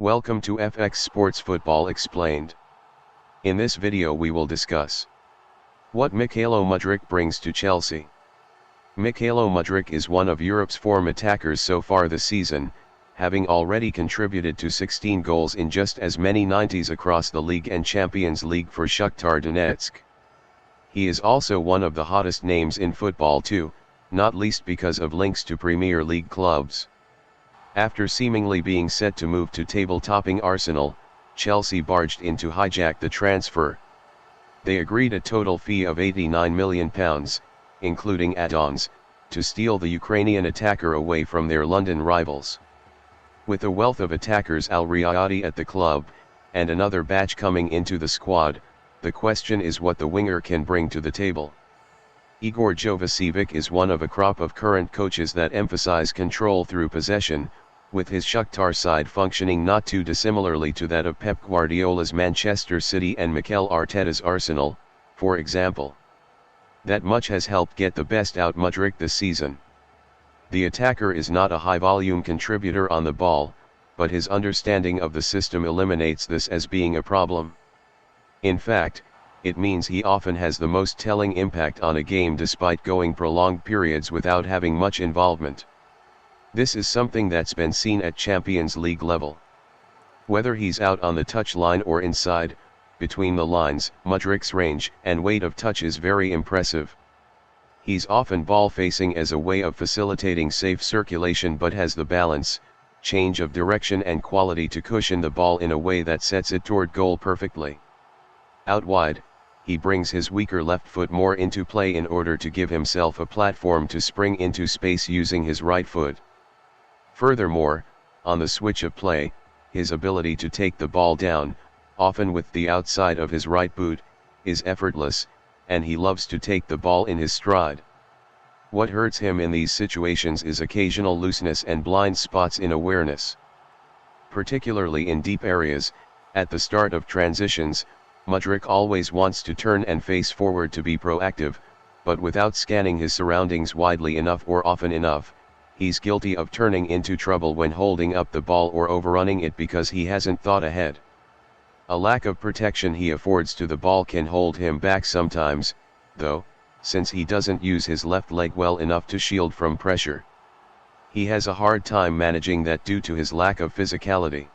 Welcome to Fx-Football Explained. In this video we will discuss what mykhaylo Mudryk brings to Chelsea. Mykhaylo Mudryk is one of Europe's form attackers so far this season, having already contributed to 16 goals in just as many 90s across the league and Champions League for Shakhtar Donetsk. He is also one of the hottest names in football too, not least because of links to Premier League clubs. After seemingly being set to move to table-topping Arsenal, Chelsea barged in to hijack the transfer. They agreed a total fee of £89 million, including add-ons, to steal the Ukrainian attacker away from their London rivals. With a wealth of attackers al-Riyadi at the club, and another batch coming into the squad, the question is what the winger can bring to the table. Igor Jovicevic is one of a crop of current coaches that emphasize control through possession, with his Shakhtar side functioning not too dissimilarly to that of Pep Guardiola's Manchester City and Mikel Arteta's Arsenal, for example. That much has helped get the best out Mudryk this season. The attacker is not a high-volume contributor on the ball, but his understanding of the system eliminates this as being a problem. In fact, it means he often has the most telling impact on a game despite going prolonged periods without having much involvement. This is something that's been seen at Champions League level. Whether he's out on the touchline or inside, between the lines, Mudryk's range and weight of touch is very impressive. He's often ball-facing as a way of facilitating safe circulation but has the balance, change of direction and quality to cushion the ball in a way that sets it toward goal perfectly. Out wide, he brings his weaker left foot more into play in order to give himself a platform to spring into space using his right foot. Furthermore, on the switch of play, his ability to take the ball down, often with the outside of his right boot, is effortless, and he loves to take the ball in his stride. What hurts him in these situations is occasional looseness and blind spots in awareness. Particularly in deep areas, at the start of transitions, Mudryk always wants to turn and face forward to be proactive, but without scanning his surroundings widely enough or often enough, he's guilty of turning into trouble when holding up the ball or overrunning it because he hasn't thought ahead. A lack of protection he affords to the ball can hold him back sometimes, though, since he doesn't use his left leg well enough to shield from pressure. He has a hard time managing that due to his lack of physicality.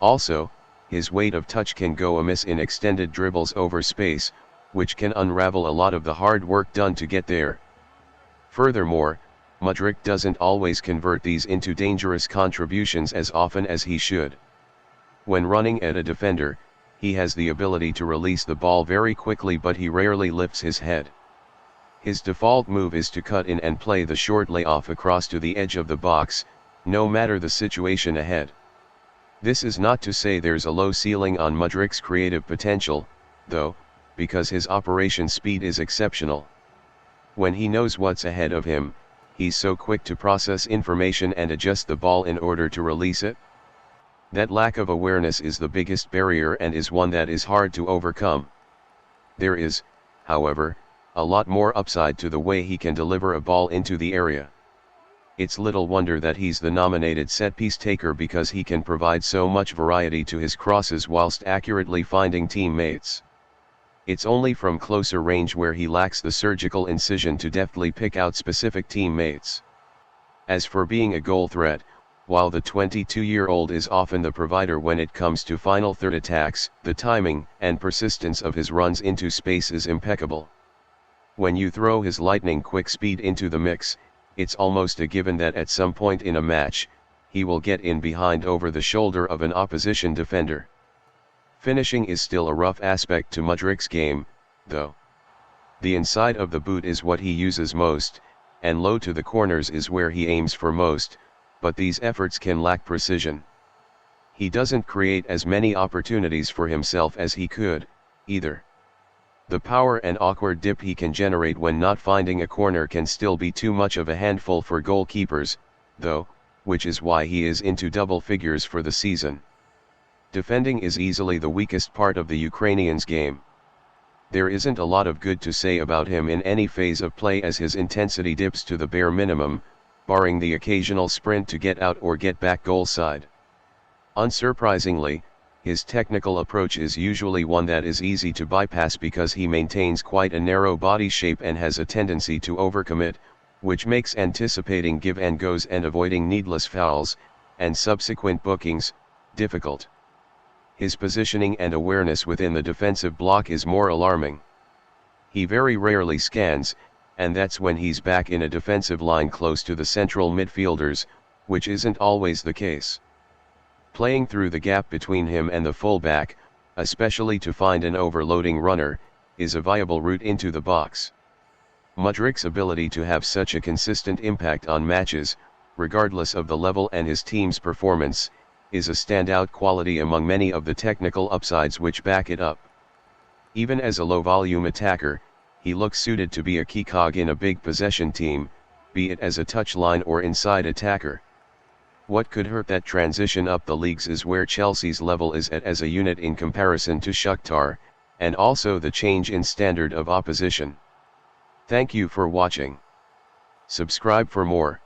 Also, his weight of touch can go amiss in extended dribbles over space, which can unravel a lot of the hard work done to get there. Furthermore, Mudryk doesn't always convert these into dangerous contributions as often as he should. When running at a defender, he has the ability to release the ball very quickly, but he rarely lifts his head. His default move is to cut in and play the short layoff across to the edge of the box, no matter the situation ahead. This is not to say there's a low ceiling on Mudryk's creative potential, though, because his operation speed is exceptional. When he knows what's ahead of him, he's so quick to process information and adjust the ball in order to release it. That lack of awareness is the biggest barrier and is one that is hard to overcome. There is, however, a lot more upside to the way he can deliver a ball into the area. It's little wonder that he's the nominated set-piece taker because he can provide so much variety to his crosses whilst accurately finding teammates. It's only from closer range where he lacks the surgical incision to deftly pick out specific teammates. As for being a goal threat, while the 22-year-old is often the provider when it comes to final third attacks, the timing and persistence of his runs into space is impeccable. When you throw his lightning-quick speed into the mix, it's almost a given that at some point in a match, he will get in behind over the shoulder of an opposition defender. Finishing is still a rough aspect to Mudryk's game, though. The inside of the boot is what he uses most, and low to the corners is where he aims for most, but these efforts can lack precision. He doesn't create as many opportunities for himself as he could, either. The power and awkward dip he can generate when not finding a corner can still be too much of a handful for goalkeepers, though, which is why he is into double figures for the season. Defending is easily the weakest part of the Ukrainians' game. There isn't a lot of good to say about him in any phase of play as his intensity dips to the bare minimum, barring the occasional sprint to get out or get back goal side. Unsurprisingly, his technical approach is usually one that is easy to bypass because he maintains quite a narrow body shape and has a tendency to overcommit, which makes anticipating give and goes and avoiding needless fouls, and subsequent bookings, difficult. His positioning and awareness within the defensive block is more alarming. He very rarely scans, and that's when he's back in a defensive line close to the central midfielders, which isn't always the case. Playing through the gap between him and the fullback, especially to find an overloading runner, is a viable route into the box. Mudryk's ability to have such a consistent impact on matches, regardless of the level and his team's performance, is a standout quality among many of the technical upsides which back it up. Even as a low-volume attacker, he looks suited to be a key cog in a big possession team, be it as a touchline or inside attacker. What could hurt that transition up the leagues is where Chelsea's level is at as a unit in comparison to Shakhtar, and also the change in standard of opposition. Thank you for watching. Subscribe for more.